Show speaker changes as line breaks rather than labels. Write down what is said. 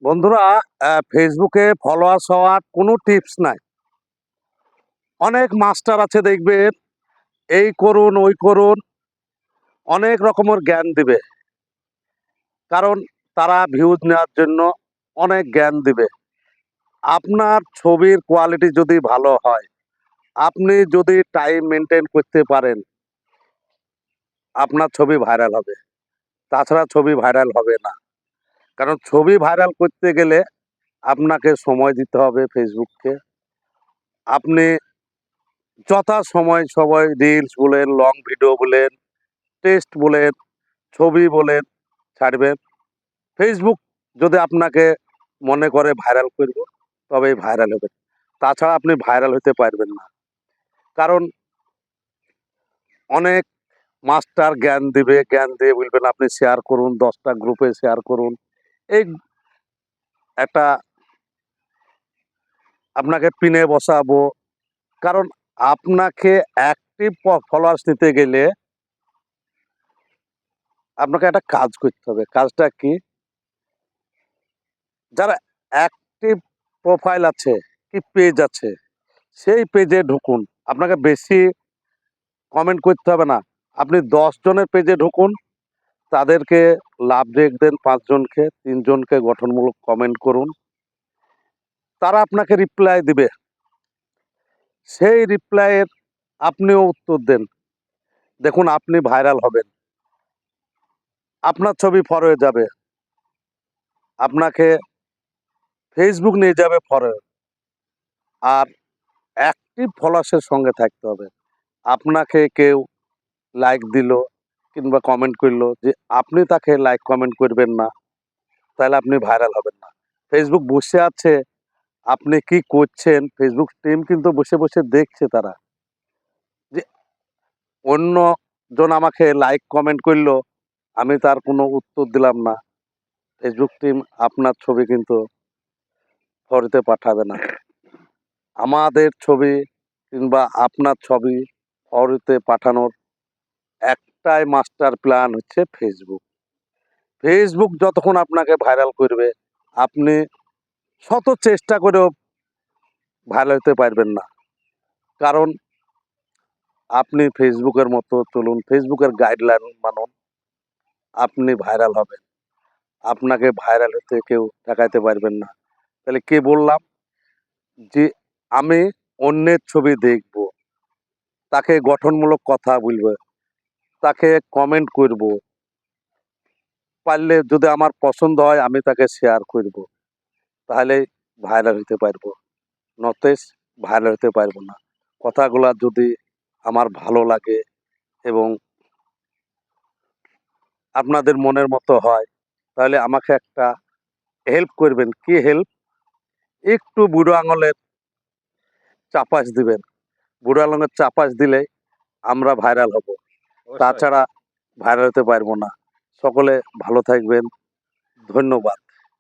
বন্ধুরা, ফেসবুকে ফলোয়ার্স হওয়ার কোনো টিপস নাই। অনেক মাস্টার আছে দেখবেন, এই করুন, ওই করুন, অনেক রকমের জ্ঞান দিবে। কারণ তারা ভিউজ নেওয়ার জন্য অনেক জ্ঞান দিবে। আপনার ছবির কোয়ালিটি যদি ভালো হয়, আপনি যদি টাইম মেইনটেইন করতে পারেন, আপনার ছবি ভাইরাল হবে। তাছাড়া ছবি ভাইরাল হবে না। কারণ ছবি ভাইরাল করতে গেলে আপনাকে সময় দিতে হবে ফেসবুককে। আপনি যথাসময় সবাই রিলস বলেন, লং ভিডিও বলেন, টেক্সট বলেন, ছবি বলেন ছাড়বেন। ফেসবুক যদি আপনাকে মনে করে ভাইরাল করব, তবেই ভাইরাল হবেন। তাছাড়া আপনি ভাইরাল হতে পারবেন না। কারণ অনেক মাস্টার জ্ঞান দিবে, জ্ঞান দিয়ে বলবেন আপনি শেয়ার করুন, ১০ টা গ্রুপে শেয়ার করুন। এই একটা আপনাকে পিনে বসাবো। কারণ আপনাকে অ্যাক্টিভ ফলোয়ার্স নিতে গেলে আপনাকে একটা কাজ করতে হবে। কাজটা কি? যারা অ্যাক্টিভ প্রোফাইল আছে, কি পেজ আছে, সেই পেজে ঢুকুন। আপনাকে বেশি কমেন্ট করতে হবে না। আপনি ১০ জনের পেজে ঢুকুন, তাদেরকে লাভ রেখ দেন ৫ জনকে, ৩ জনকে গঠনমূলক কমেন্ট করুন। তারা আপনাকে রিপ্লাই দিবে। সেই রিপ্লাইয়ের আপনিও উত্তর দেন। দেখুন আপনি ভাইরাল হবেন। আপনার ছবি ফরওয়ার্ড যাবে। আপনাকে ফেসবুক নিয়ে যাবে ফরওয়ার্ড। আর অ্যাক্টিভ ফলোয়ার্সের সঙ্গে থাকতে হবে। আপনাকে কেউ লাইক দিল কিংবা কমেন্ট করলো যে আপনি তাকে লাইক কমেন্ট করবেন না, তাহলে আপনি ভাইরাল হবেন না। ফেসবুক বসে আছে আপনি কি করছেন, ফেসবুক টিম কিন্তু বসে বসে দেখছে তারা যে অন্য জন আমাকে লাইক কমেন্ট করলো, আমি তার কোনো উত্তর দিলাম না। ফেসবুক টিম আপনার ছবি কিন্তু ফরিতে পাঠাবে না। আমাদের ছবি কিংবা আপনার ছবি ফরিতে পাঠানোর একটাই মাস্টার প্ল্যান হচ্ছে ফেসবুক। ফেসবুক যতক্ষণ আপনাকে ভাইরাল করবে, আপনি শত চেষ্টা করেও ভাইরাল হতে পারবেন না। কারণ আপনি ফেসবুকের মতো চলুন, ফেসবুকের গাইডলাইন মানুন, আপনি ভাইরাল হবেন। আপনাকে ভাইরাল হতে কেউ ঠেকাইতে পারবেন না। তাহলে কে বললাম যে আমি অন্যের ছবি দেখব, তাকে গঠনমূলক কথা বলবো, তাকে কমেন্ট করব, পারলে যদি আমার পছন্দ হয় আমি তাকে শেয়ার করব, তাহলে ভাইরাল হতে পারবো। নতেজ ভাইরাল হতে পারবো না। কথাগুলা যদি আমার ভালো লাগে এবং আপনাদের মনের মতো হয়, তাহলে আমাকে একটা হেল্প করবেন। কি হেল্প? একটু বুড়ো আঙুলের চাপাস দিবেন। বুড়ো আঙুলের চাপাস দিলে আমরা ভাইরাল হব।
অবশ্যই।
তাছাড়া ভাইরাল হতে পারবো না। সকলে ভালো থাকবেন। ধন্যবাদ।